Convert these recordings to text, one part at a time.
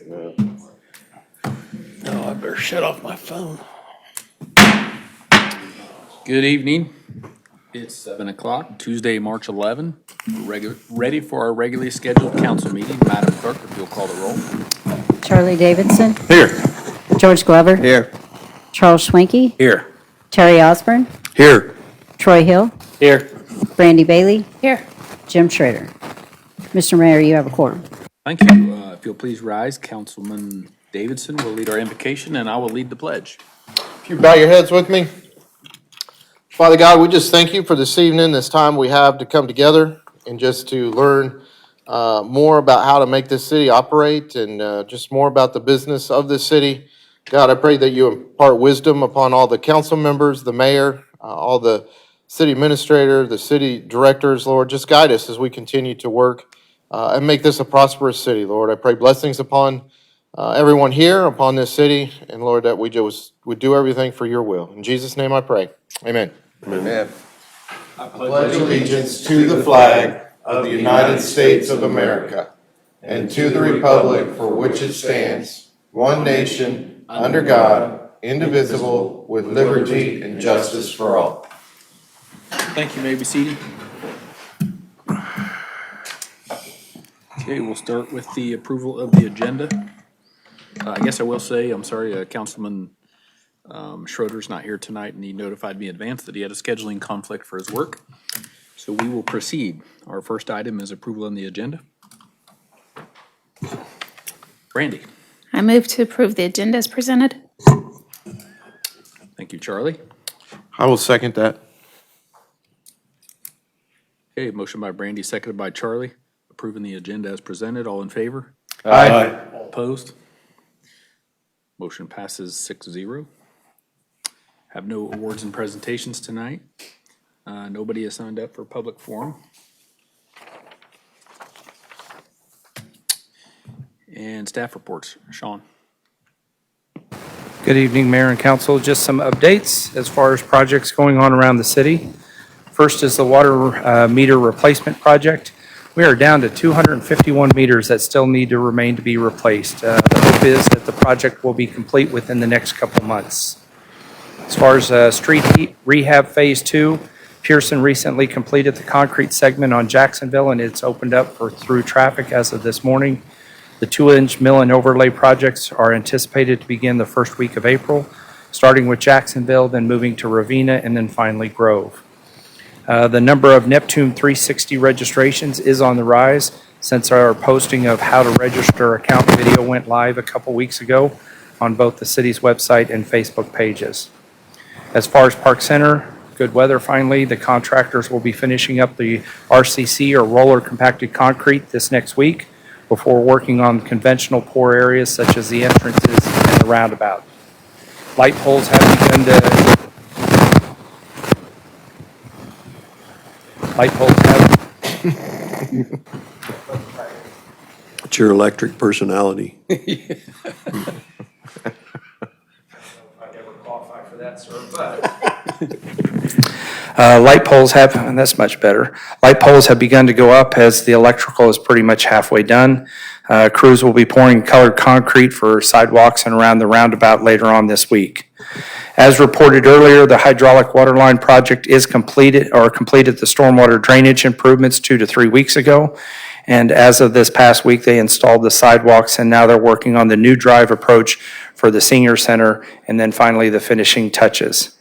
No, I better shut off my phone. Good evening. It's 7 o'clock, Tuesday, March 11. We're ready for our regularly scheduled council meeting. Madam Clerk, if you'll call the roll. Charlie Davidson. Here. George Glover. Here. Charles Schwenke. Here. Terry Osborne. Here. Troy Hill. Here. Brandy Bailey. Here. Jim Schrader. Mr. Mayor, you have a quorum. Thank you. If you'll please rise, Councilman Davidson will lead our invocation and I will lead the pledge. If you bow your heads with me. Father God, we just thank you for this evening, this time we have to come together and just to learn more about how to make this city operate and just more about the business of this city. God, I pray that you impart wisdom upon all the council members, the mayor, all the city administrator, the city directors, Lord. Just guide us as we continue to work and make this a prosperous city, Lord. I pray blessings upon everyone here, upon this city, and Lord, that we just would do everything for your will. In Jesus' name I pray. Amen. Amen. I pledge allegiance to the flag of the United States of America and to the republic for which it stands, one nation, under God, indivisible, with liberty and justice for all. Thank you. May be seated. Okay, we'll start with the approval of the agenda. I guess I will say, I'm sorry, Councilman Schroeder's not here tonight, and he notified me in advance that he had a scheduling conflict for his work. So we will proceed. Our first item is approval on the agenda. Brandy. I move to approve the agenda as presented. Thank you, Charlie. I will second that. Okay, motion by Brandy, seconded by Charlie, approving the agenda as presented. All in favor? Aye. All opposed? Motion passes 6-0. Have no awards and presentations tonight. Nobody has signed up for public forum. And staff reports. Sean. Good evening, Mayor and Council. Just some updates as far as projects going on around the city. First is the water meter replacement project. We are down to 251 meters that still need to remain to be replaced. The hope is that the project will be complete within the next couple months. As far as street heat rehab phase 2, Pearson recently completed the concrete segment on Jacksonville, and it's opened up for through traffic as of this morning. The 2-inch mill and overlay projects are anticipated to begin the first week of April, starting with Jacksonville, then moving to Ravina, and then finally Grove. The number of Neptune 360 registrations is on the rise since our posting of how to register account video went live a couple weeks ago on both the city's website and Facebook pages. As far as Park Center, good weather finally. The contractors will be finishing up the RCC or roller compacted concrete this next week before working on conventional pour areas such as the entrances and the roundabout. Light poles have begun to It's your electric personality. I never qualify for that, sir, but. Light poles have, and that's much better. Light poles have begun to go up as the electrical is pretty much halfway done. Crews will be pouring colored concrete for sidewalks and around the roundabout later on this week. As reported earlier, the hydraulic water line project is completed the stormwater drainage improvements 2 to 3 weeks ago. And as of this past week, they installed the sidewalks, and now they're working on the new drive approach for the senior center, and then finally the finishing touches.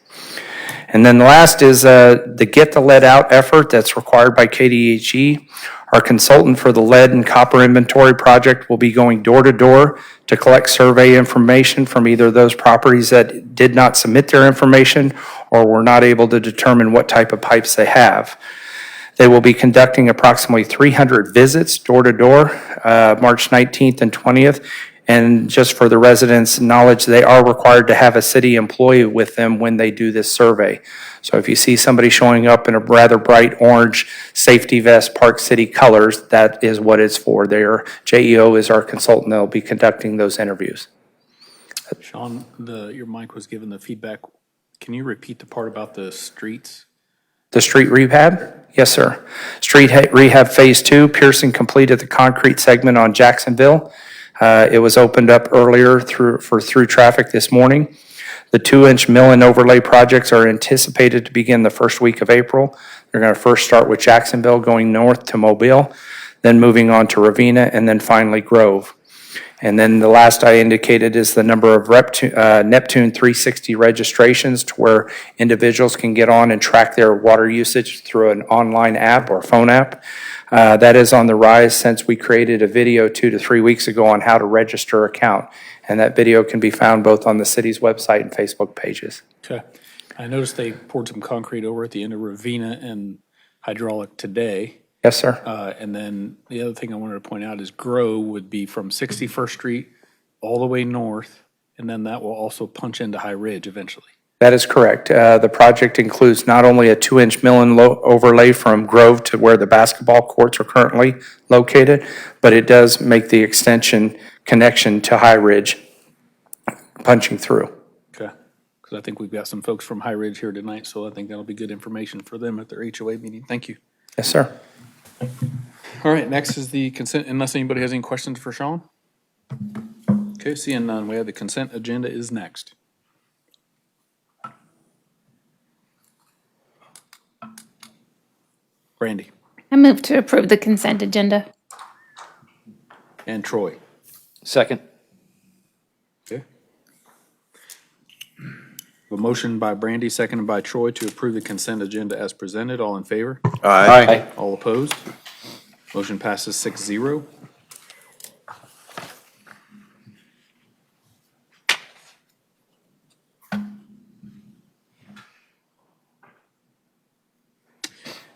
And then the last is the Get the Lead Out effort that's required by KDHE. Our consultant for the lead and copper inventory project will be going door to door to collect survey information from either those properties that did not submit their information or were not able to determine what type of pipes they have. They will be conducting approximately 300 visits door to door, March 19th and 20th. And just for the residents' knowledge, they are required to have a city employee with them when they do this survey. So if you see somebody showing up in a rather bright orange safety vest, Park City colors, that is what it's for. Their JEO is our consultant. They'll be conducting those interviews. Sean, your mic was given the feedback. Can you repeat the part about the streets? The street rehab? Yes, sir. Street rehab phase 2, Pearson completed the concrete segment on Jacksonville. It was opened up earlier for through traffic this morning. The 2-inch mill and overlay projects are anticipated to begin the first week of April. They're going to first start with Jacksonville, going north to Mobile, then moving on to Ravenna, and then finally Grove. And then the last I indicated is the number of Neptune 360 registrations, to where individuals can get on and track their water usage through an online app or phone app. That is on the rise since we created a video 2 to 3 weeks ago on how to register an account. And that video can be found both on the city's website and Facebook pages. Okay. I noticed they poured some concrete over at the end of Ravenna and Hydraulic today. Yes, sir. And then the other thing I wanted to point out is Grove would be from 61st Street all the way north, and then that will also punch into High Ridge eventually. That is correct. The project includes not only a 2-inch mill and overlay from Grove to where the basketball courts are currently located, but it does make the extension connection to High Ridge, punching through. Okay. Because I think we've got some folks from High Ridge here tonight, so I think that'll be good information for them at their HOA meeting. Thank you. Yes, sir. All right, next is the consent, unless anybody has any questions for Sean? Okay, seeing none, we have the consent agenda is next. Brandy I move to approve the consent agenda. and Troy. Second. Okay. A motion by Brandy, seconded by Troy to approve the consent agenda as presented. All in favor? Aye. All opposed? Motion passes 6-0.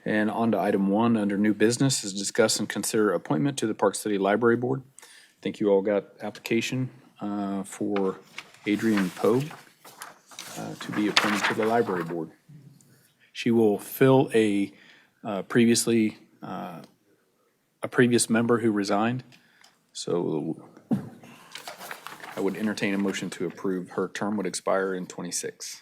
And on to item 1, under new business, is discuss and consider appointment to the Park City Library Board. I think you all got application for Adrienne Pogue to be appointed to the Library Board. She will fill a previous member who resigned. So I would entertain a motion to approve. Her term would expire in '26.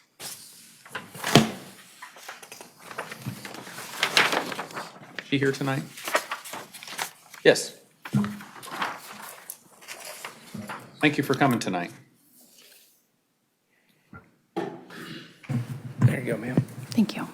She here tonight? Yes. Thank you for coming tonight. There you go, ma'am. Thank you.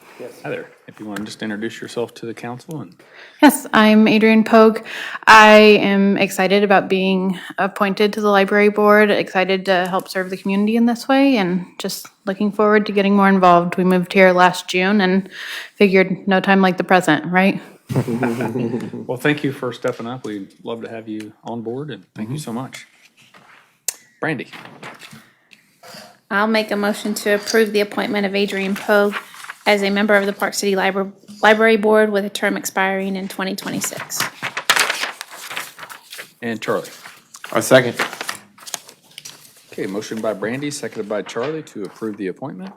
Hi there. If you want to just introduce yourself to the council and Yes, I'm Adrienne Pogue. I am excited about being appointed to the library board, excited to help serve the community in this way, and just looking forward to getting more involved. We moved here last June and figured no time like the present, right? well, thank you for stepping up. We'd love to have you on board, and thank you so much. Brandy, I'll make a motion to approve the appointment of Adrienne Pogue as a member of the Park City Library Board with a term expiring in 2026. and Charlie. A second. Okay, motion by Brandy, seconded by Charlie to approve the appointment.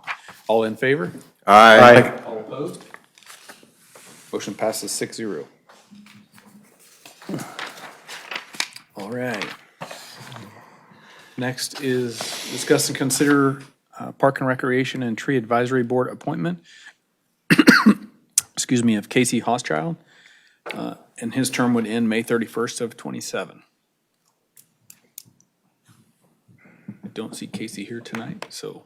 All in favor? Aye. All opposed? Motion passes 6-0. All right. Next is discuss and consider Park and Recreation and Tree Advisory Board appointment. Excuse me, of Casey Hoschild, and his term would end May 31st of '27. I don't see Casey here tonight, so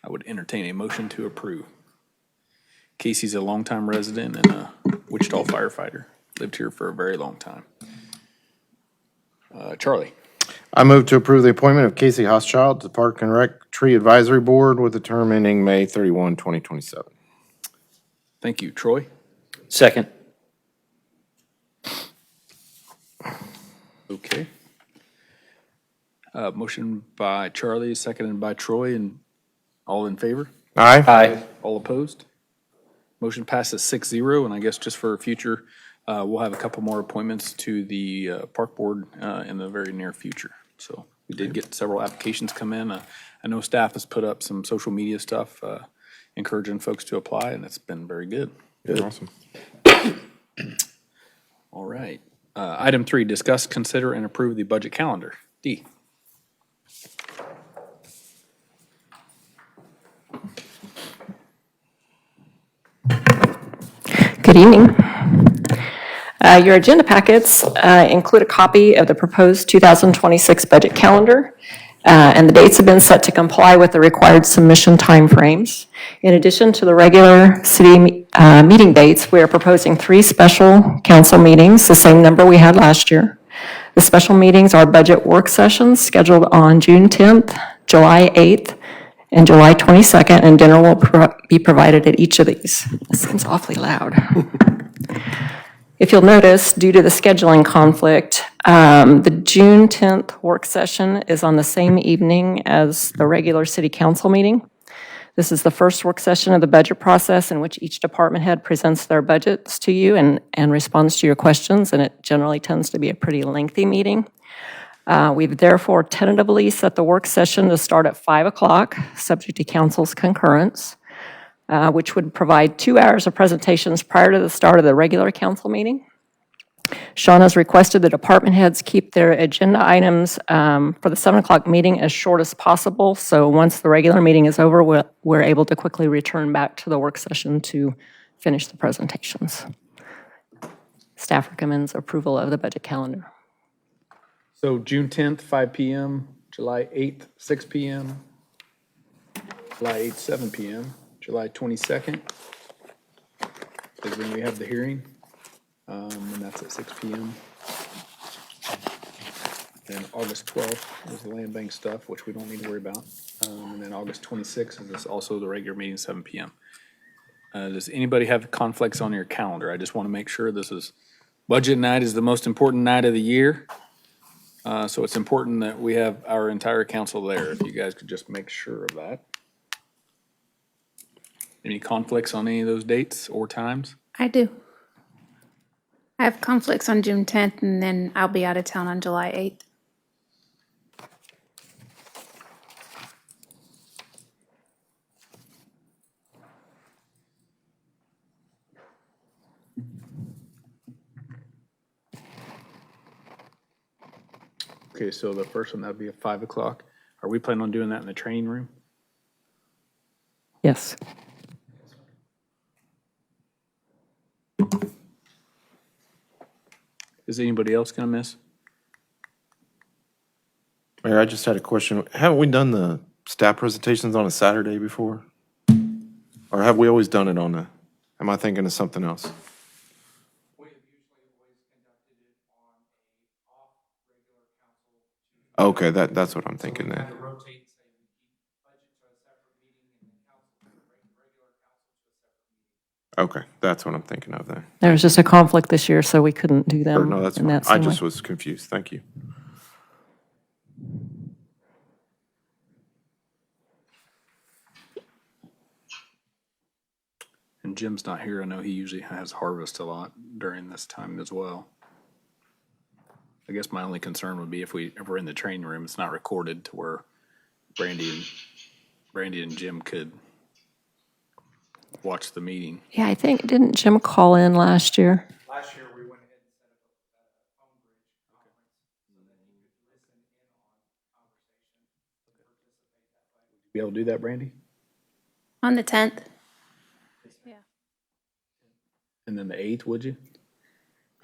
I would entertain a motion to approve. Casey's a longtime resident and a Wichita firefighter. Lived here for a very long time. Charlie, I move to approve the appointment of Casey Hoschild to Park and Rec Tree Advisory Board with a term ending May 31, 2027. thank you. Troy, Second. okay. Motion by Charlie, seconded by Troy, and all in favor? Aye. Aye. All opposed? Motion passes 6-0, and I guess just for future, we'll have a couple more appointments to the Park Board in the very near future. So we did get several applications come in. I know staff has put up some social media stuff encouraging folks to apply, and it's been very good. Awesome. All right. Item 3, discuss, consider, and approve the budget calendar. D. Good evening. Your agenda packets include a copy of the proposed 2026 budget calendar, and the dates have been set to comply with the required submission timeframes. In addition to the regular city meeting dates, we are proposing 3 special council meetings, the same number we had last year. The special meetings are budget work sessions scheduled on June 10th, July 8th, and July 22nd, and dinner will be provided at each of these. This seems awfully loud. If you'll notice, due to the scheduling conflict, the June 10th work session is on the same evening as the regular city council meeting. This is the first work session of the budget process in which each department head presents their budgets to you and responds to your questions, and it generally tends to be a pretty lengthy meeting. We've therefore tentatively set the work session to start at 5 o'clock, subject to council's concurrence, which would provide 2 hours of presentations prior to the start of the regular council meeting. Sean has requested the department heads keep their agenda items for the 7 o'clock meeting as short as possible, so once the regular meeting is over, we're able to quickly return back to the work session to finish the presentations. Staff recommends approval of the budget calendar. So June 10th, 5 PM, July 8th, 6 PM, July 8th, 7 PM, July 22nd is when we have the hearing, and that's at 6 PM. Then August 12th is the land bank stuff, which we don't need to worry about. And then August 26th is also the regular meeting, 7 PM. Does anybody have conflicts on your calendar? I just want to make sure this is, budget night is the most important night of the year. So it's important that we have our entire council there, if you guys could just make sure of that. Any conflicts on any of those dates or times? I do. I have conflicts on June 10th, and then I'll be out of town on July 8th. Okay, so the first one, that'd be at 5 o'clock. Are we planning on doing that in the training room? Yes. Is anybody else gonna miss? Mayor, I just had a question. Haven't we done the staff presentations on a Saturday before? Or have we always done it on am I thinking of something else? Okay, that's what I'm thinking then. Okay, that's what I'm thinking of then. There was just a conflict this year, so we couldn't do them. No, that's in fine. that I same just way. was confused. Thank you. And Jim's not here. I know he usually has harvest a lot during this time as well. I guess my only concern would be if we're in the training room, it's not recorded to where Brandy and Jim could watch the meeting. Yeah, I think, didn't Jim call in last year? Last year, we went ahead and set up a phone bridge conference so that you could listen in on conversation. Be able to do that, Brandy? On the 10th? And then the 8th, would you?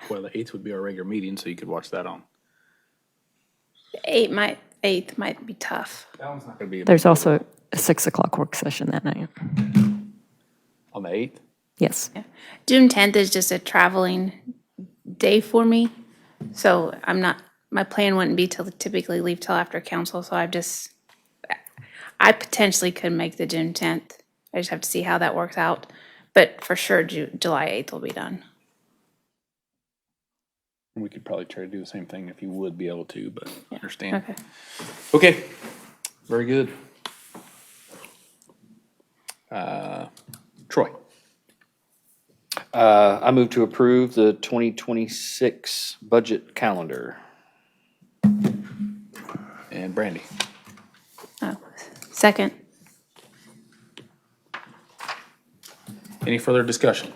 Well, the 8th would be our regular meeting, so you could watch that on. 8th might be tough. That one's not gonna be There's also a 6 o'clock work session that night. on the 8th? Yes. June 10th is just a traveling day for me, so my plan wouldn't be to typically leave till after council, so I potentially could make the June 10th. I just have to see how that works out, but for sure, July 8th will be done. We could probably try to do the same thing if you would be able to, but I understand. Okay. Okay, very good. Troy? I move to approve the 2026 budget calendar. And Brandy? Oh, second. Any further discussion?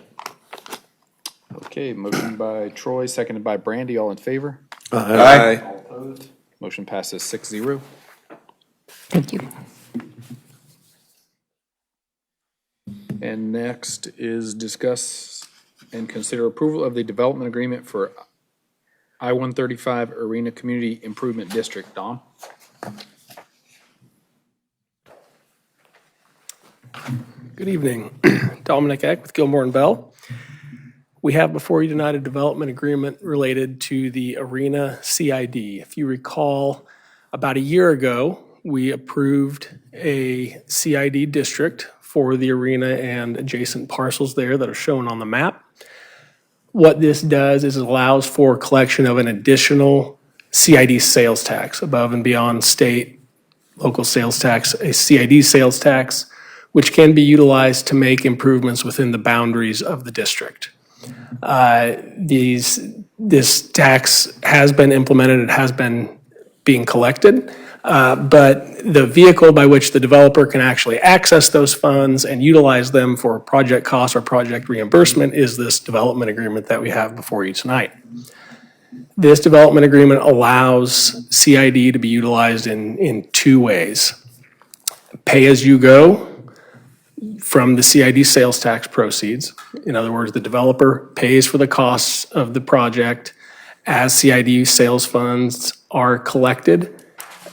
Okay, motion by Troy, seconded by Brandy, all in favor? Aye. All opposed? Motion passes 6-0. Thank you. And next is discuss and consider approval of the development agreement for I-135 Arena Community Improvement District. Dom? Good evening. Dominic Eck with Gilmore and Bell. We have before you tonight a development agreement related to the Arena CID. If you recall, about a year ago, we approved a CID district for the arena and adjacent parcels there that are shown on the map. What this does is it allows for collection of an additional CID sales tax above and beyond state, local sales tax, a CID sales tax, which can be utilized to make improvements within the boundaries of the district. This tax has been implemented, it has been being collected, but the vehicle by which the developer can actually access those funds and utilize them for project costs or project reimbursement is this development agreement that we have before you tonight. This development agreement allows CID to be utilized in two ways. Pay as you go from the CID sales tax proceeds. In other words, the developer pays for the costs of the project. As CID sales funds are collected,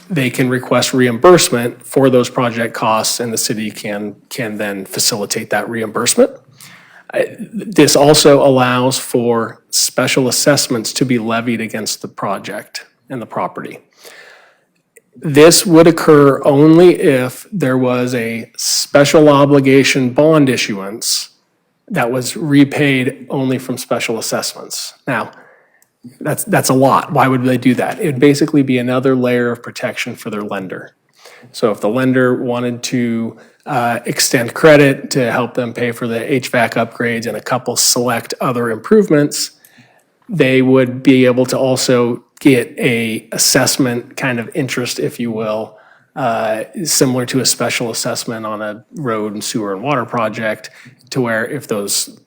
they can request reimbursement for those project costs, and the city can then facilitate that reimbursement. This also allows for special assessments to be levied against the project and the property. This would occur only if there was a special obligation bond issuance that was repaid only from special assessments. Now, that's a lot. Why would they do that? It would basically be another layer of protection for their lender. So if the lender wanted to extend credit to help them pay for the HVAC upgrades and a couple select other improvements, they would be able to also get a assessment kind of interest, if you will, similar to a special assessment on a road and sewer and water project, to where if those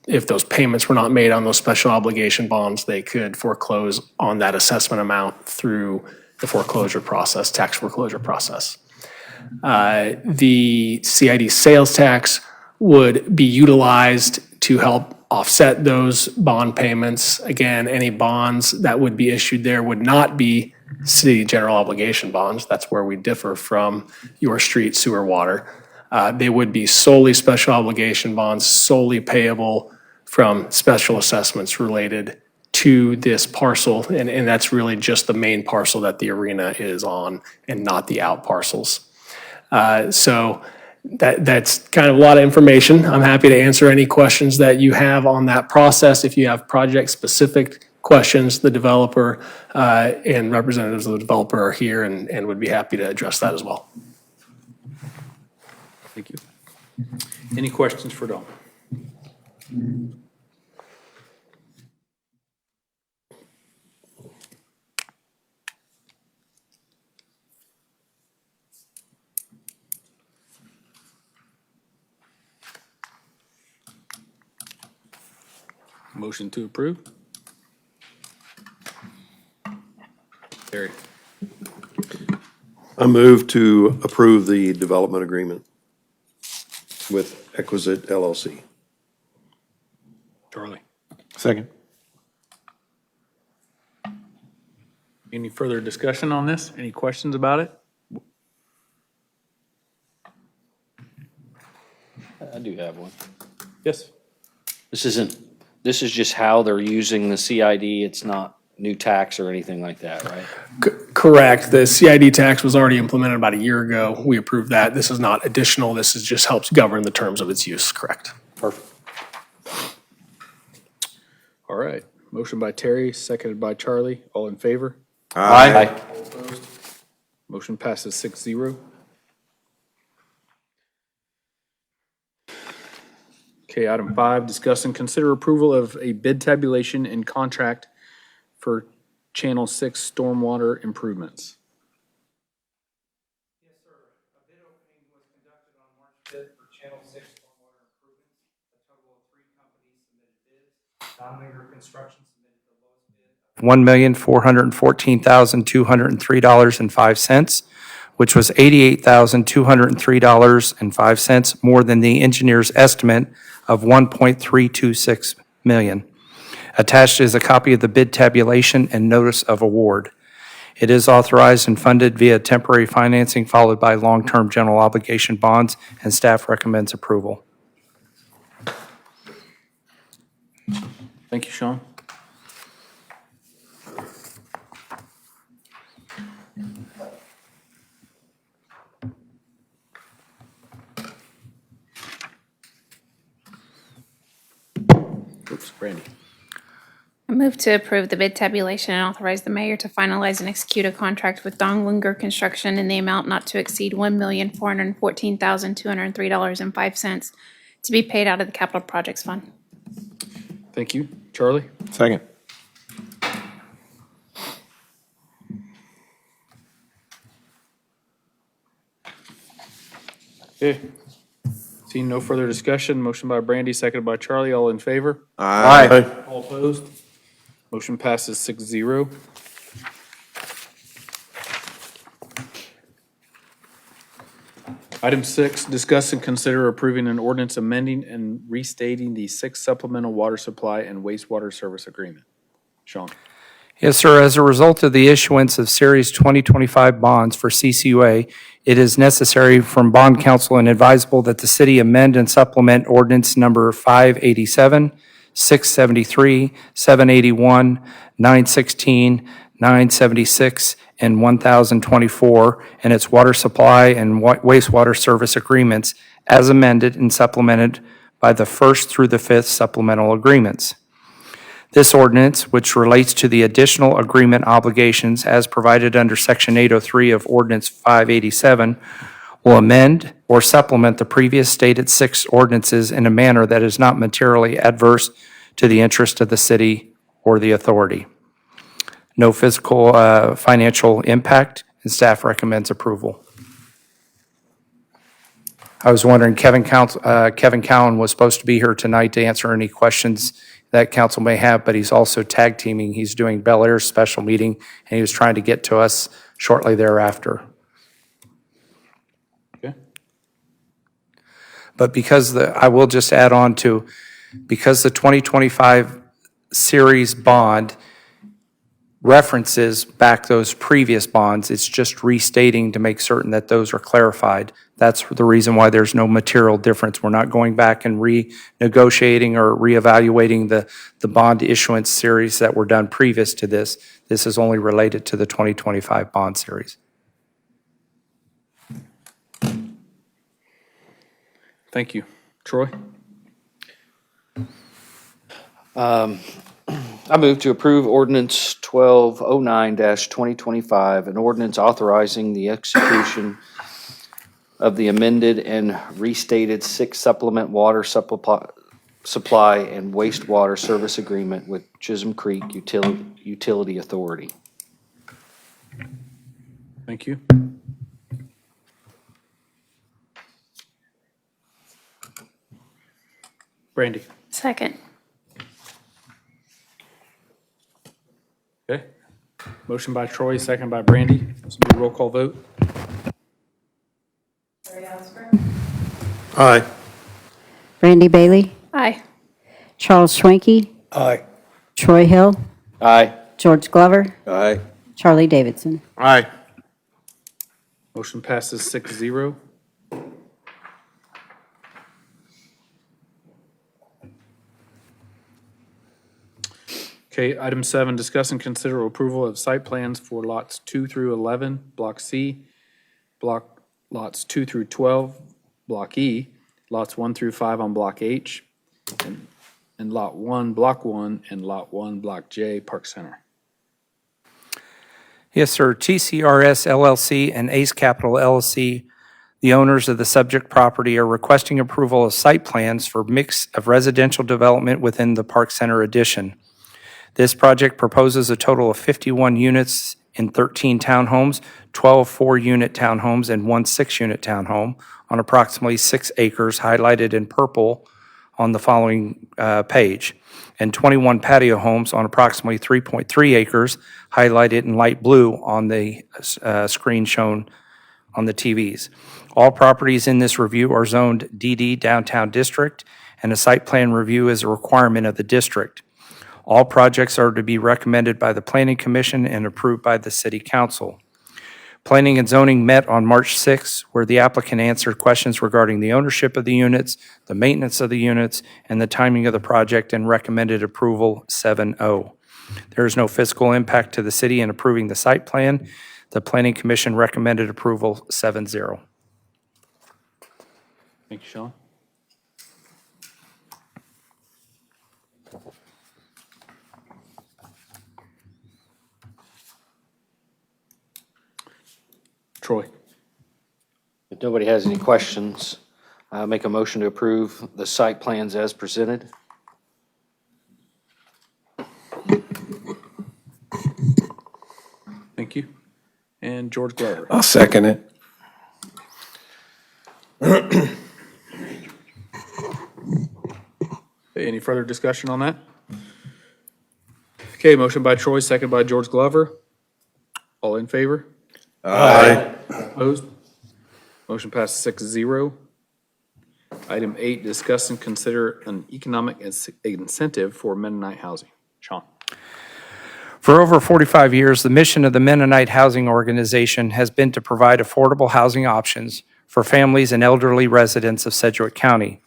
payments were not made on those special obligation bonds, they could foreclose on that assessment amount through the foreclosure process, tax foreclosure process. The CID sales tax would be utilized to help offset those bond payments. Again, any bonds that would be issued there would not be city general obligation bonds. That's where we differ from your street, sewer, water. They would be solely special obligation bonds, solely payable from special assessments related to this parcel. And that's really just the main parcel that the arena is on and not the out parcels. So that's kind of a lot of information. I'm happy to answer any questions that you have on that process. If you have project-specific questions, the developer and representatives of the developer are here and would be happy to address that as well. Thank you. Any questions for Dom? Motion to approve? Terry? I move to approve the development agreement with Exquisite LLC. Charlie? Second. Any further discussion on this? Any questions about it? I do have one. Yes. This is just how they're using the CID. It's not new tax or anything like that, right? Correct. The CID tax was already implemented about a year ago. We approved that. This is not additional. This is just helps govern the terms of its use. Correct. Perfect. All right. Motion by Terry, seconded by Charlie. All in favor? Aye. Motion passes 6-0. Okay, item 5, discuss and consider approval of a bid tabulation and contract for Channel 6 stormwater improvements. Yes, sir. A bid opening was conducted on March 5th for Channel 6 stormwater improvements. A total of 3 companies submitted bids. Dominator Construction submitted the lowest bid $1,414,203.05, which was $88,203.05 more than the engineer's estimate of $1.326 million. Attached is a copy of the bid tabulation and notice of award. It is authorized and funded via temporary financing followed by long-term general obligation bonds, and staff recommends approval. Thank you, Sean. Oops, Brandy. I move to approve the bid tabulation and authorize the mayor to finalize and execute a contract with Donglinger Construction in the amount not to exceed $1,414,203.05 to be paid out of the Capital Projects Fund. Thank you. Charlie? Second. Okay. Seeing no further discussion, motion by Brandy, seconded by Charlie. All in favor? Aye. All opposed? Motion passes 6-0. Item 6, discuss and consider approving an ordinance amending and restating the 6th supplemental water supply and wastewater service agreement. Sean? Yes, sir. As a result of the issuance of Series 2025 bonds for CCUA, it is necessary from Bond Council and advisable that the city amend and supplement ordinance number 587, 673, 781, 916, 976, and 1024, and its water supply and wastewater service agreements as amended and supplemented by the 1st through the 5th supplemental agreements. This ordinance, which relates to the additional agreement obligations as provided under Section 803 of Ordinance 587, will amend or supplement the previous stated 6 ordinances in a manner that is not materially adverse to the interest of the city or the authority. No physical financial impact, and staff recommends approval. I was wondering, Kevin Cowan was supposed to be here tonight to answer any questions that council may have, but he's also tag teaming. He's doing Bel Air's special meeting, and he was trying to get to us shortly thereafter. Okay. But I will just add on to, because the 2025 series bond references back those previous bonds, it's just restating to make certain that those are clarified. That's the reason why there's no material difference. We're not going back and renegotiating or reevaluating the bond issuance series that were done previous to this. This is only related to the 2025 bond series. Thank you. Troy? I move to approve ordinance 1209-2025, an ordinance authorizing the execution of the amended and restated 6th supplement water supply and wastewater service agreement with Chisholm Creek Utility Authority. Thank you. Brandy? Second. Okay. Motion by Troy, second by Brandy. This will be a roll call vote. Aye. Brandy Bailey, Aye. Charles Schwenke, Aye. Troy Hill, Aye. George Glover, Aye. Charlie Davidson. Aye. Motion passes 6-0. Okay, item 7, discuss and consider approval of site plans for lots 2 through 11, Block C, lots 2 through 12, Block E, lots 1 through 5 on Block H, and Lot 1, Block 1, and Lot 1, Block J, Park Center. Yes, sir. TCRS LLC and Ace Capital LLC, the owners of the subject property, are requesting approval of site plans for mix of residential development within the Park Center addition. This project proposes a total of 51 units in 13 townhomes, 12 4-unit townhomes, and 1 6-unit townhome on approximately 6 acres highlighted in purple on the following page, and 21 patio homes on approximately 3.3 acres highlighted in light blue on the screen shown on the TVs. All properties in this review are zoned DD Downtown District, and a site plan review is a requirement of the district. All projects are to be recommended by the Planning Commission and approved by the City Council. Planning and Zoning met on March 6, where the applicant answered questions regarding the ownership of the units, the maintenance of the units, and the timing of the project, and recommended approval 7-0. There is no fiscal impact to the city in approving the site plan. The Planning Commission recommended approval 7-0. Thank you, Sean. Troy. If nobody has any questions, make a motion to approve the site plans as presented. Thank you. And George Glover. I'll second it. Any further discussion on that? Okay, motion by Troy, second by George Glover. All in favor? Aye. Opposed? Motion passes 6-0. Item 8, discuss and consider an economic incentive for Mennonite housing. Sean. For over 45 years, the mission of the Mennonite Housing Organization has been to provide affordable housing options for families and elderly residents of Sedgwick County.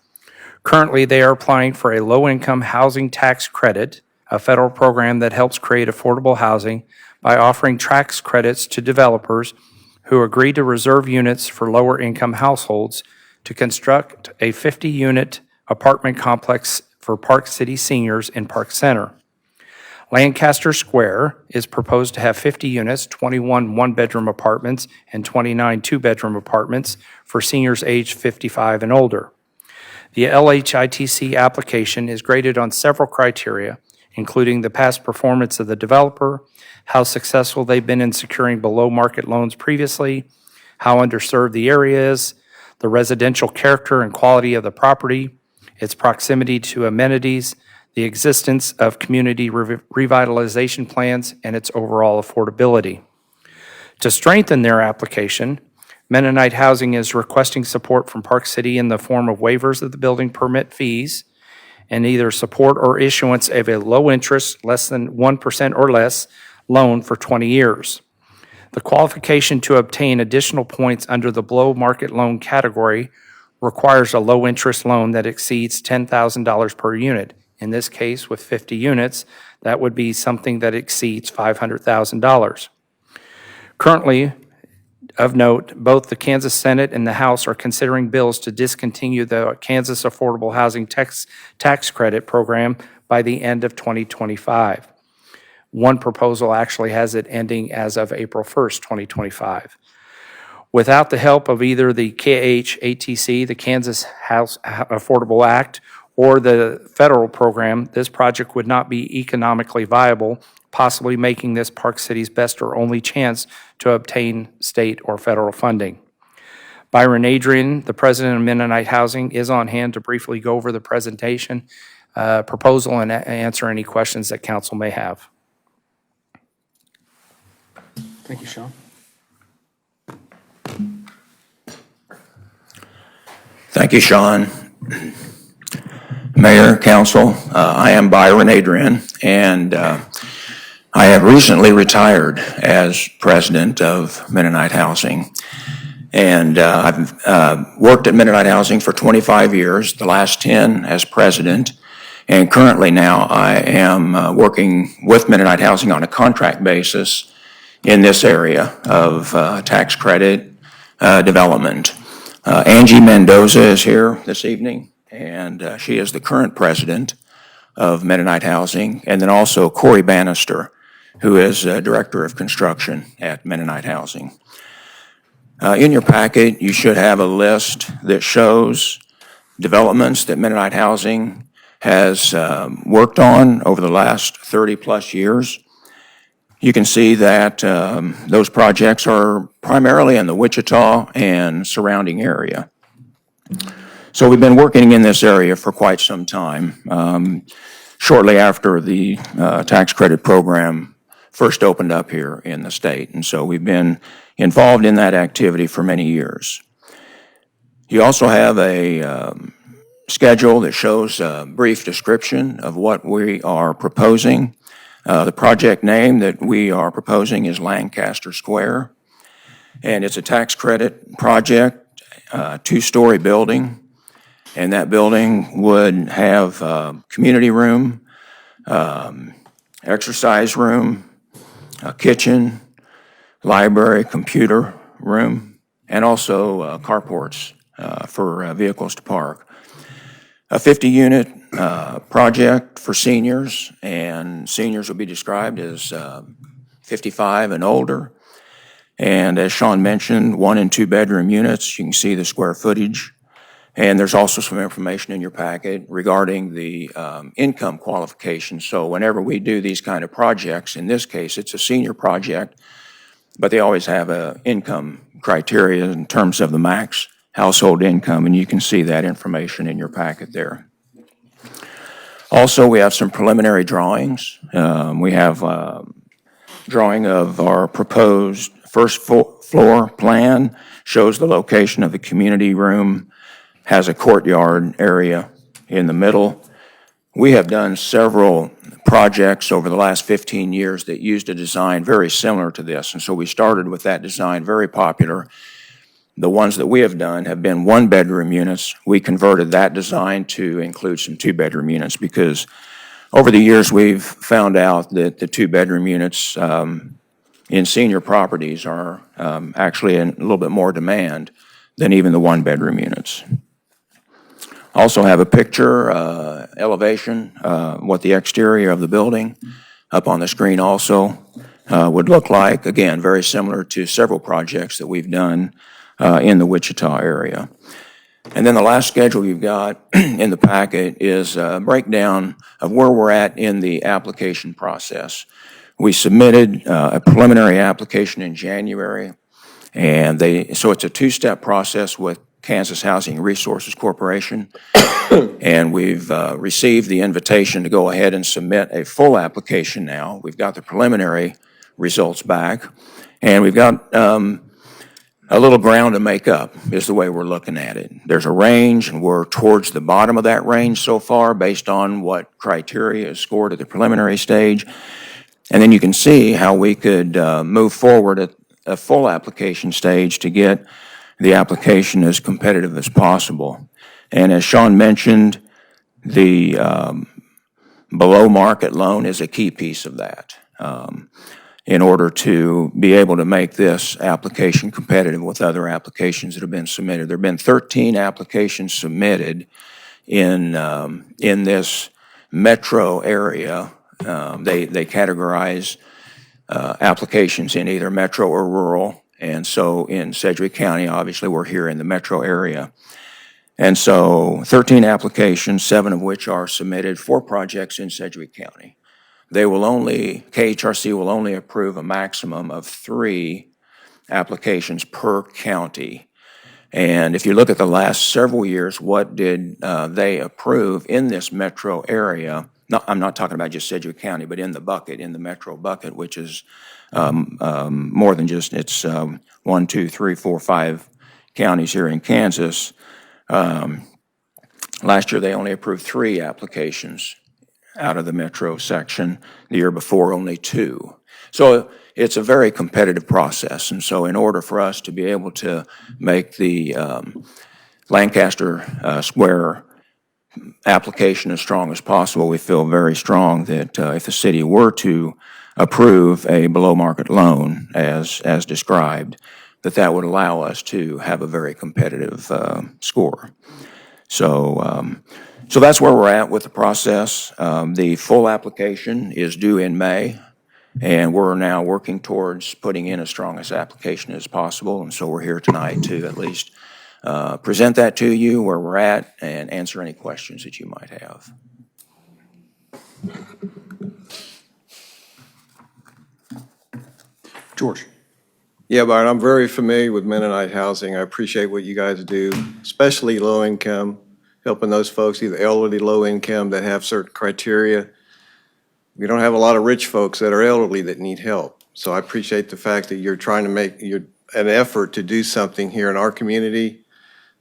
Currently, they are applying for a low-income housing tax credit, a federal program that helps create affordable housing by offering tax credits to developers who agree to reserve units for lower-income households to construct a 50-unit apartment complex for Park City seniors in Park Center. Lancaster Square is proposed to have 50 units, 21 one-bedroom apartments, and 29 two-bedroom apartments for seniors aged 55 and older. The LHITC application is graded on several criteria, including the past performance of the developer, how successful they've been in securing below-market loans previously, how underserved the area is, the residential character and quality of the property, its proximity to amenities, the existence of community revitalization plans, and its overall affordability. To strengthen their application, Mennonite Housing is requesting support from Park City in the form of waivers of the building permit fees and either support or issuance of a low-interest, less than 1% or less, loan for 20 years. The qualification to obtain additional points under the below-market loan category requires a low-interest loan that exceeds $10,000 per unit. In this case, with 50 units, that would be something that exceeds $500,000. Currently, of note, both the Kansas Senate and the House are considering bills to discontinue the Kansas Affordable Housing Tax Credit Program by the end of 2025. One proposal actually has it ending as of April 1st, 2025. Without the help of either the KHATC, the Kansas House Affordable Act, or the federal program, this project would not be economically viable, possibly making this Park City's best or only chance to obtain state or federal funding. Byron Adrian, the president of Mennonite Housing, is on hand to briefly go over the presentation, proposal, and answer any questions that council may have. Thank you, Sean. Thank you, Sean. Mayor, council, I am Byron Adrian, and I have recently retired as president of Mennonite Housing. And I've worked at Mennonite Housing for 25 years, the last 10 as president. And currently now I am working with Mennonite Housing on a contract basis in this area of tax credit development. Angie Mendoza is here this evening, and she is the current president of Mennonite Housing, and then also Corey Bannister, who is director of construction at Mennonite Housing. In your packet, you should have a list that shows developments that Mennonite Housing has worked on over the last 30-plus years. You can see that those projects are primarily in the Wichita and surrounding area. So we've been working in this area for quite some time, shortly after the tax credit program first opened up here in the state. And so we've been involved in that activity for many years. You also have a schedule that shows a brief description of what we are proposing. The project name that we are proposing is Lancaster Square, and it's a tax credit project, two-story building, and that building would have community room, exercise room, a kitchen, library, computer room, and also carports for vehicles to park. A 50-unit project for seniors, and seniors will be described as 55 and older. And as Sean mentioned, 1 and 2 bedroom units. You can see the square footage. And there's also some information in your packet regarding the income qualifications. So whenever we do these kind of projects, in this case, it's a senior project, but they always have a income criteria in terms of the max household income, and you can see that information in your packet there. Also, we have some preliminary drawings. We have a drawing of our proposed first floor plan, shows the location of the community room, has a courtyard area in the middle. We have done several projects over the last 15 years that used a design very similar to this, and so we started with that design, very popular. The ones that we have done have been 1-bedroom units. We converted that design to include some 2-bedroom units because over the years we've found out that the 2-bedroom units in senior properties are actually in a little bit more demand than even the 1-bedroom units. Also have a picture, elevation, what the exterior of the building up on the screen also would look like. Again, very similar to several projects that we've done in the Wichita area. And then the last schedule you've got in the packet is a breakdown of where we're at in the application process. We submitted a preliminary application in January, and so it's a 2-step process with Kansas Housing Resources Corporation, and we've received the invitation to go ahead and submit a full application now. We've got the preliminary results back, and we've got a little ground to make up is the way we're looking at it. There's a range, and we're towards the bottom of that range so far based on what criteria is scored at the preliminary stage. And then you can see how we could move forward at a full application stage to get the application as competitive as possible. And as Sean mentioned, the below market loan is a key piece of that. In order to be able to make this application competitive with other applications that have been submitted. There have been 13 applications submitted in this metro area. They categorize applications in either metro or rural. And so in Sedgwick County, obviously, we're here in the metro area. And so 13 applications, 7 of which are submitted for projects in Sedgwick County. KHRC will only approve a maximum of 3 applications per county. And if you look at the last several years, what did they approve in this metro area? No, I'm not talking about just Sedgwick County, but in the metro bucket, which is more than just, it's 1, 2, 3, 4, 5 counties here in Kansas. Last year, they only approved 3 applications out of the metro section. The year before, only 2. So it's a very competitive process. And so in order for us to be able to make the Lancaster Square application as strong as possible, we feel very strong that if the city were to approve a below market loan as described, that would allow us to have a very competitive score. So that's where we're at with the process. The full application is due in May, and we're now working towards putting in as strong as application as possible. And so we're here tonight to at least present that to you where we're at and answer any questions that you might have. George. Yeah, Byron, I'm very familiar with Mennonite housing. I appreciate what you guys do, especially low income, helping those folks, either elderly, low income, that have certain criteria. We don't have a lot of rich folks that are elderly that need help. So I appreciate the fact that you're trying to make an effort to do something here in our community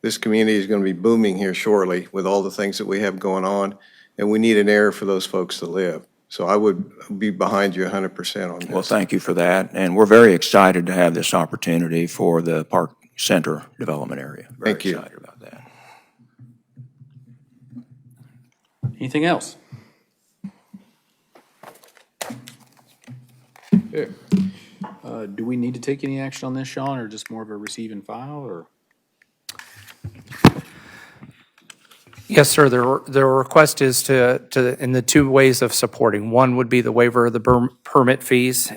This community is going to be booming here shortly with all the things that we have going on, and we need an area for those folks to live. So I would be behind you 100% on this. Well, thank you for that, and we're very excited to have this opportunity for the Park Center development area. Thank you. Very excited about that. Anything else? Okay. Do we need to take any action on this, Sean, or just more of a receive and file, or? Yes, sir. The request is in the two ways of supporting. One would be the waiver of the permit fees.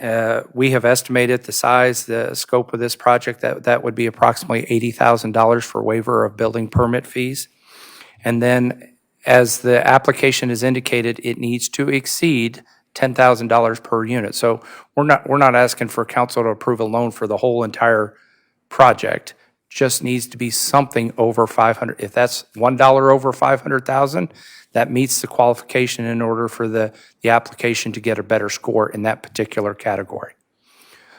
We have estimated the size, the scope of this project, that would be approximately $80,000 for waiver of building permit fees. And then, as the application is indicated, it needs to exceed $10,000 per unit. So we're not asking for council to approve a loan for the whole entire project. Just needs to be something over 500. If that's $1 over 500,000, that meets the qualification in order for the application to get a better score in that particular category.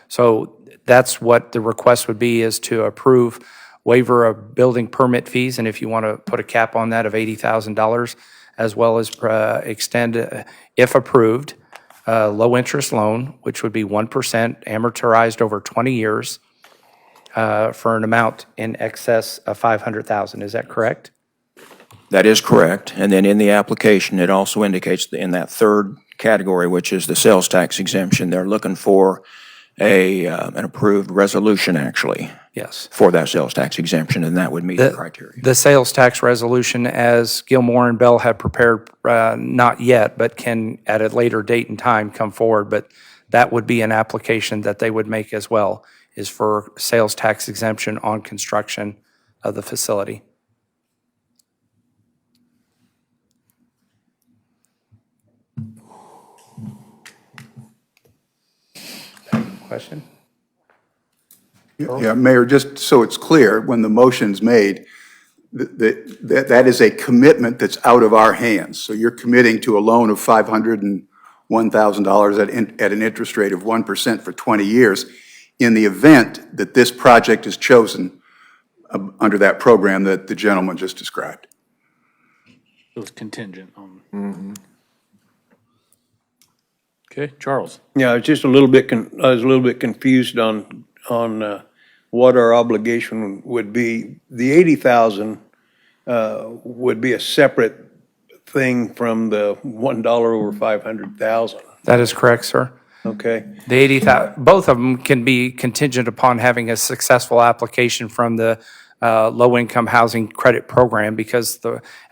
So that's what the request would be, is to approve waiver of building permit fees, and if you want to put a cap on that of $80,000, as well as extend, if approved, low interest loan, which would be 1% amortized over 20 years, for an amount in excess of $500,000. Is that correct? That is correct. And then in the application, it also indicates that in that third category, which is the sales tax exemption, they're looking for an approved resolution, actually, Yes. for that sales tax exemption, and that would meet the criteria. The sales tax resolution, as Gilmore and Bell have prepared, not yet, but can at a later date and time come forward, but that would be an application that they would make as well, is for sales tax exemption on construction of the facility. Question? Yeah, Mayor, just so it's clear, when the motion's made, that is a commitment that's out of our hands. So you're committing to a loan of $501,000 at an interest rate of 1% for 20 years in the event that this project is chosen under that program that the gentleman just described. It was contingent on. Okay, Charles. Yeah, I was just a little bit, I was a little bit confused on what our obligation would be. The 80,000 would be a separate thing from the $1 over 500,000. That is correct, sir. Okay. The 80,000, both of them can be contingent upon having a successful application from the low-income housing credit program, because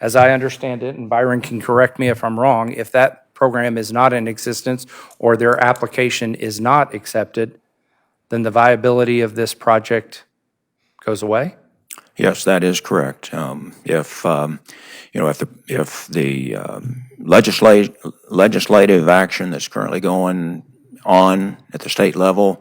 as I understand it, and Byron can correct me if I'm wrong, if that program is not in existence or their application is not accepted, then the viability of this project goes away? Yes, that is correct. If the legislative action that's currently going on at the state level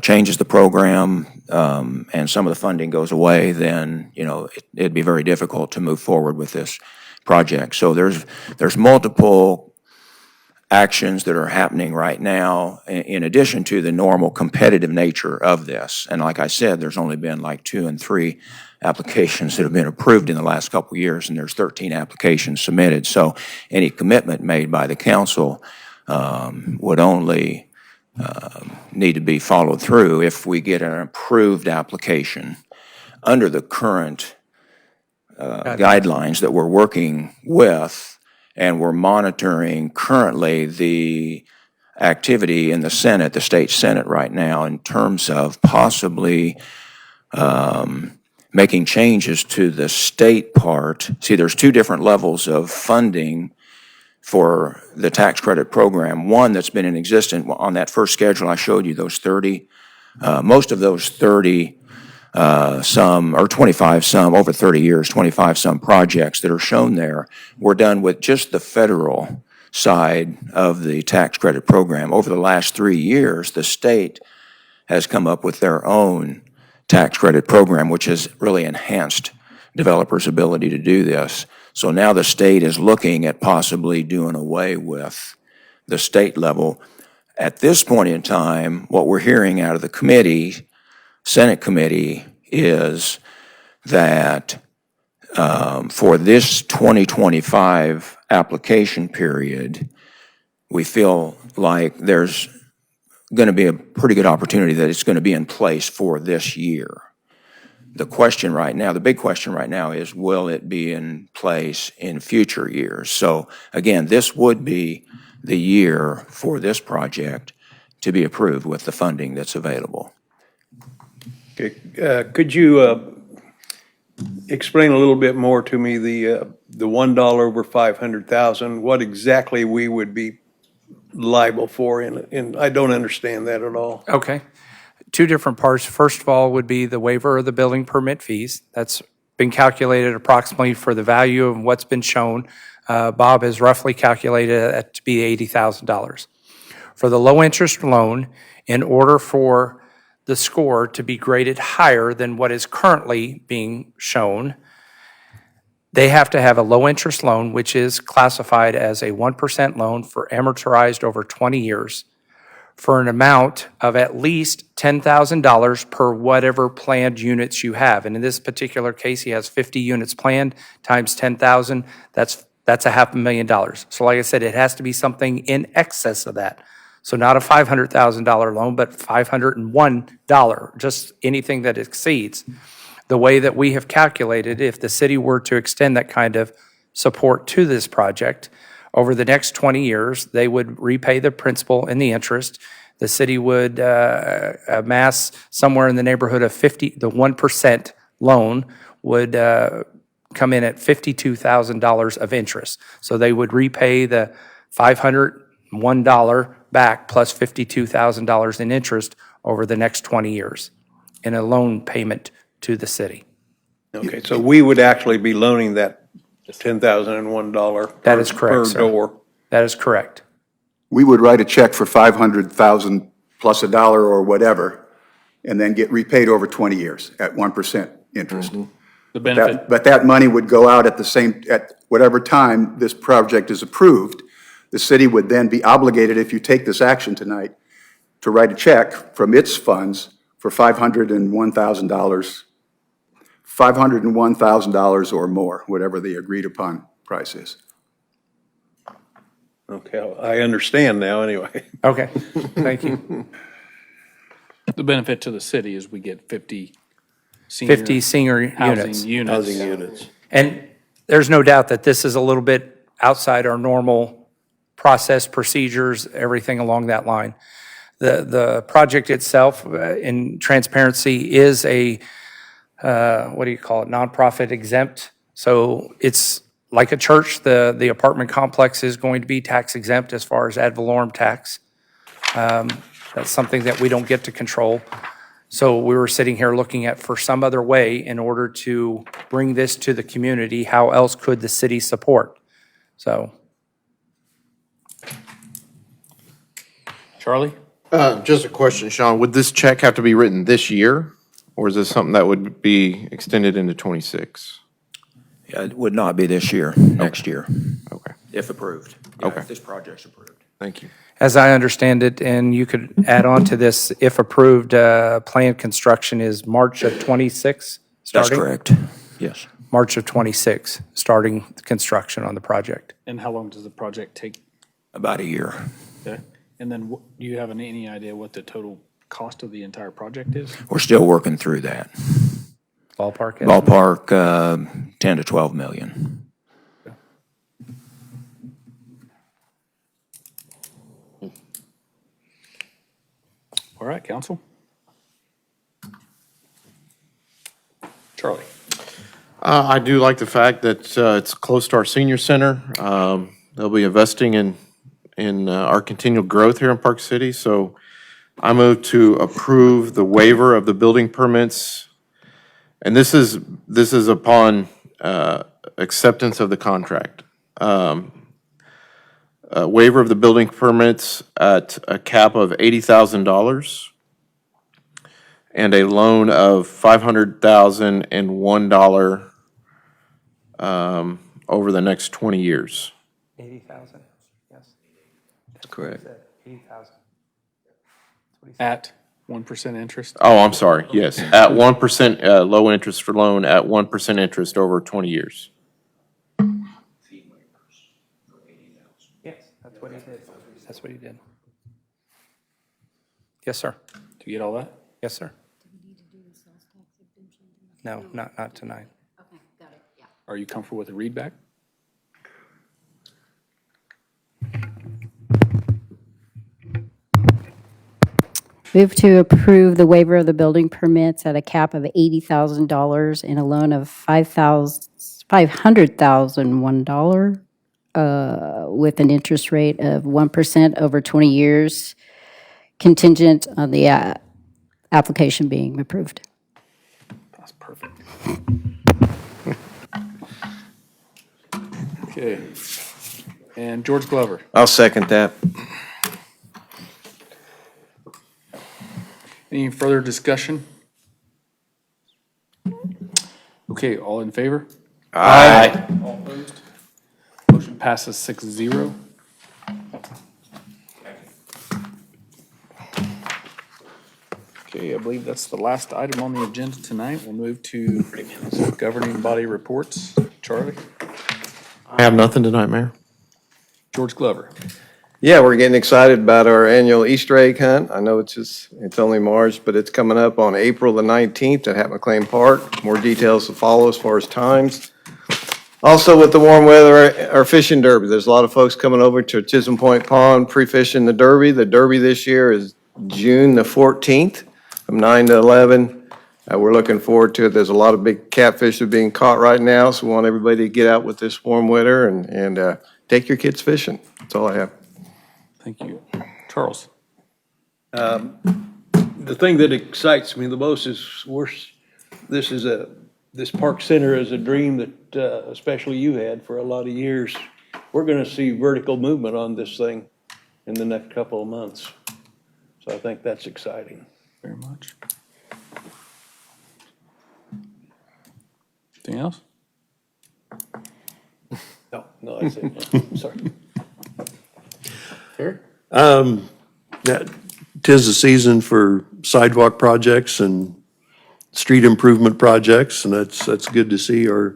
changes the program, and some of the funding goes away, then, it'd be very difficult to move forward with this project. So there's multiple actions that are happening right now in addition to the normal competitive nature of this. And like I said, there's only been like 2 and 3 applications that have been approved in the last couple of years, and there's 13 applications submitted. So any commitment made by the council would only need to be followed through if we get an approved application under the current guidelines that we're working with. And we're monitoring currently the activity in the Senate, the state Senate right now, in terms of possibly making changes to the state part. See, there's 2 different levels of funding for the tax credit program. One that's been in existence on that first schedule I showed you, those 30. Most of those 30 some, or 25 some, over 30 years, 25 some projects that are shown there were done with just the federal side of the tax credit program. Over the last 3 years, the state has come up with their own tax credit program, which has really enhanced developers' ability to do this. So now the state is looking at possibly doing away with the state level. At this point in time, what we're hearing out of the committee, Senate committee, is that for this 2025 application period, we feel like there's going to be a pretty good opportunity that it's going to be in place for this year. The question right now, the big question right now is, will it be in place in future years? So again, this would be the year for this project to be approved with the funding that's available. Okay, could you explain a little bit more to me the $1 over 500,000, what exactly we would be liable for, and I don't understand that at all. Okay. Two different parts. First of all would be the waiver of the building permit fees. That's been calculated approximately for the value of what's been shown. Bob has roughly calculated it to be $80,000. For the low-interest loan, in order for the score to be graded higher than what is currently being shown, they have to have a low-interest loan, which is classified as a 1% loan for amortized over 20 years for an amount of at least $10,000 per whatever planned units you have. And in this particular case, he has 50 units planned times 10,000. That's $500,000. So like I said, it has to be something in excess of that. So not a $500,000 loan, but $501, just anything that exceeds. The way that we have calculated, if the city were to extend that kind of support to this project, over the next 20 years, they would repay the principal and the interest. The city would amass somewhere in the neighborhood of the 1% loan would come in at $52,000 of interest. So they would repay the $501 back plus $52,000 in interest over the next 20 years in a loan payment to the city. Okay, so we would actually be loaning that $10,001 That is correct, per sir. door. That is correct. We would write a check for 500,000 plus $1 or whatever, and then get repaid over 20 years at 1% interest. The benefit, But that money would go out at whatever time this project is approved. The city would then be obligated, if you take this action tonight, to write a check from its funds for $501,000 or more, whatever the agreed upon price is. Okay, I understand now, anyway. Okay, thank you. the benefit to the city is we get 50 senior 50 senior units. housing units. Housing units. And there's no doubt that this is a little bit outside our normal process, procedures, everything along that line. The project itself, in transparency, is a, nonprofit exempt. So it's like a church. The apartment complex is going to be tax exempt as far as ad valorem tax. That's something that we don't get to control. So we were sitting here looking at for some other way in order to bring this to the community. How else could the city support? So. Charlie? Just a question, Sean. Would this check have to be written this year? Or is this something that would be extended into 26? It would not be this year, next year, Okay, if approved. Yeah, Okay. If this project's approved. thank you. As I understand it, and you could add on to this, if approved, planned construction is March of 26 That's starting? correct, yes. March of 26, starting construction on the project. And how long does the project take? About a year. Okay. And then do you have any idea what the total cost of the entire project is? We're still working through that. Ballpark? Ballpark, 10 to 12 million. All right, council. Charlie? I do like the fact that it's close to our senior center. They'll be investing in our continual growth here in Park City. So I move to approve the waiver of the building permits. And this is upon acceptance of the contract. Waiver of the building permits at a cap of $80,000 and a loan of $500,001 over the next 20 years. 80,000, yes. Correct. 80,000. At 1% interest? Oh, I'm sorry, yes, at 1%, low interest for loan at 1% interest over 20 years. Yes, that's what he did. That's what he did. Yes, sir. Do you get all that? Yes, sir. No, not tonight. Are you comfortable with the read back? Move to approve the waiver of the building permits at a cap of $80,000 and a loan of $500,001 with an interest rate of 1% over 20 years, contingent on the application being approved. That's perfect. Okay. And George Glover. I'll second that. Any further discussion? Okay, all in favor? Aye. All opposed? Motion passes 6-0. Okay, I believe that's the last item on the agenda tonight. We'll move to governing body reports. Charlie? I have nothing tonight, Mayor. George Glover. Yeah, we're getting excited about our annual Easter egg hunt. I know it's only March, but it's coming up on April the 19th at Hat McLean Park. More details to follow as far as times. Also, with the warm weather, our fishing derby. There's a lot of folks coming over to Chisholm Point Pond pre-fishing the derby. The derby this year is June the 14th from 9 to 11. We're looking forward to it. There's a lot of big catfish that are being caught right now, so we want everybody to get out with this warm weather and take your kids fishing. That's all I have. Thank you. Charles? The thing that excites me the most is this park center is a dream that especially you had for a lot of years. We're going to see vertical movement on this thing in the next couple of months. So I think that's exciting. Very much. Anything else? No, that's it. Sorry. Tis the season for sidewalk projects and street improvement projects, and that's good to see our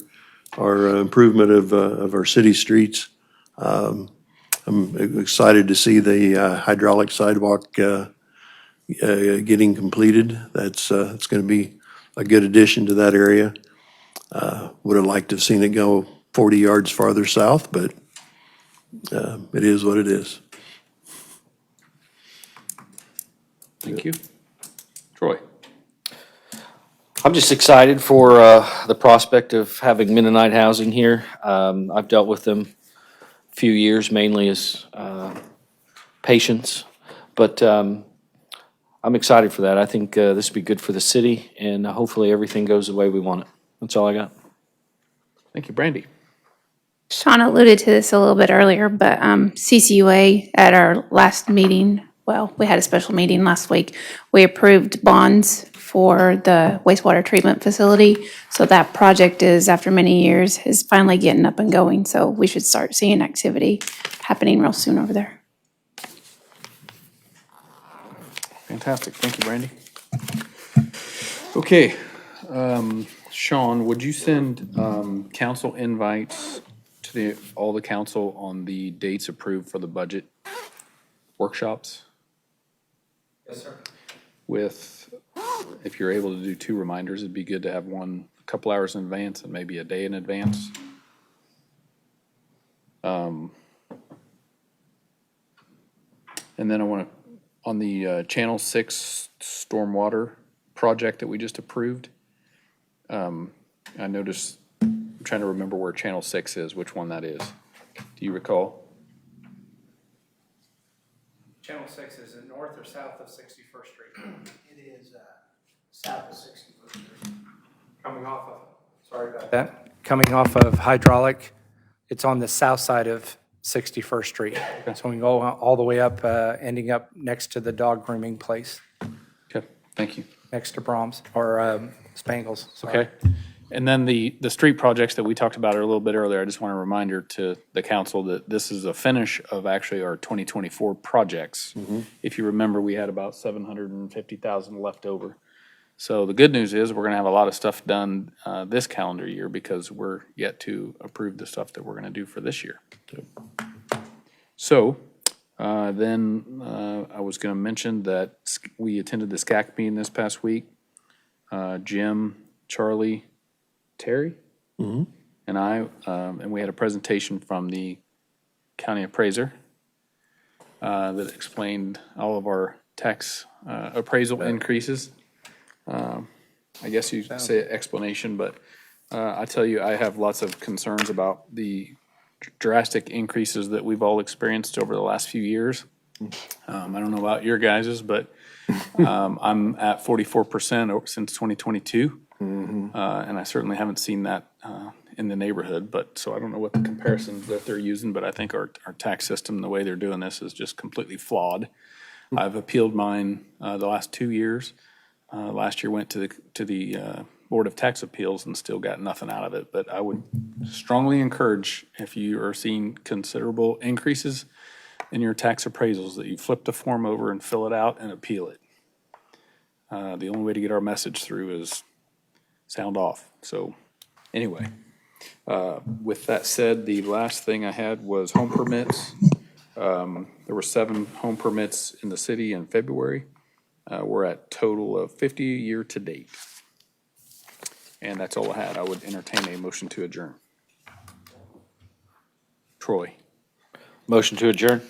improvement of our city streets. I'm excited to see the hydraulic sidewalk getting completed. It's going to be a good addition to that area. Would have liked to have seen it go 40 yards farther south, but it is what it is. Thank you. Troy? I'm just excited for the prospect of having Mennonite Housing here. I've dealt with them a few years, mainly as patients, but I'm excited for that. I think this will be good for the city, and hopefully everything goes the way we want it. That's all I got. Thank you. Brandy? Sean alluded to this a little bit earlier, but CCUA at our last meeting, well, we had a special meeting last week. We approved bonds for the wastewater treatment facility. So that project is, after many years, is finally getting up and going. So we should start seeing activity happening real soon over there. Fantastic. Thank you, Brandy. Okay. Sean, would you send council invites to all the council on the dates approved for the budget workshops? Yes, sir. With, if you're able to do 2 reminders, it'd be good to have one a couple hours in advance and maybe a day in advance. And then I want to, on the Channel 6 stormwater project that we just approved, I noticed, I'm trying to remember where Channel 6 is, which one that is. Do you recall? Channel 6 is it north or south of 61st Street? It is south of 61st Street. Coming off of, sorry about that. Coming off of Hydraulic, it's on the south side of 61st Street. So we can go all the way up, ending up next to the dog grooming place, Okay, thank you. next to Brahms, or Spangles. Sorry. Okay. And then the street projects that we talked about a little bit earlier, I just want a reminder to the council that this is a finish of actually our 2024 projects. If you remember, we had about 750,000 left over. So the good news is we're going to have a lot of stuff done this calendar year because we're yet to approve the stuff that we're going to do for this year. So then I was going to mention that we attended the SCAC meeting this past week. Jim, Charlie, Terry, and I, and we had a presentation from the county appraiser that explained all of our tax appraisal increases. I guess you could say explanation, but I tell you, I have lots of concerns about the drastic increases that we've all experienced over the last few years. I don't know about your guys's, but I'm at 44% since 2022. And I certainly haven't seen that in the neighborhood, but so I don't know what the comparisons that they're using, but I think our tax system, the way they're doing this is just completely flawed. I've appealed mine the last 2 years. Last year went to the Board of Tax Appeals and still got nothing out of it. But I would strongly encourage, if you are seeing considerable increases in your tax appraisals, that you flip the form over and fill it out and appeal it. The only way to get our message through is sound off. So anyway, with that said, the last thing I had was home permits. There were 7 home permits in the city in February. We're at total of 50 year to date. And that's all I had. I would entertain a motion to adjourn. Troy. Motion to adjourn?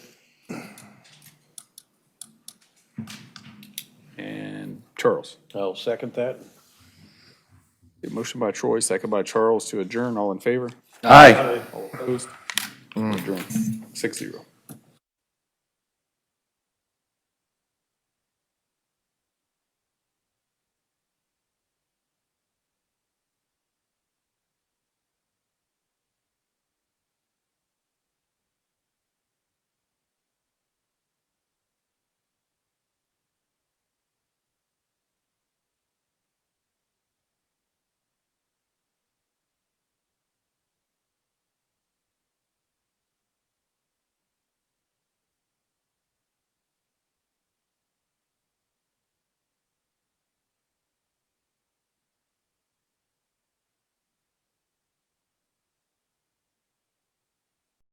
And Charles. I'll second that. A motion by Troy, second by Charles to adjourn. All in favor? Aye. All opposed? Adjourn. 6-0.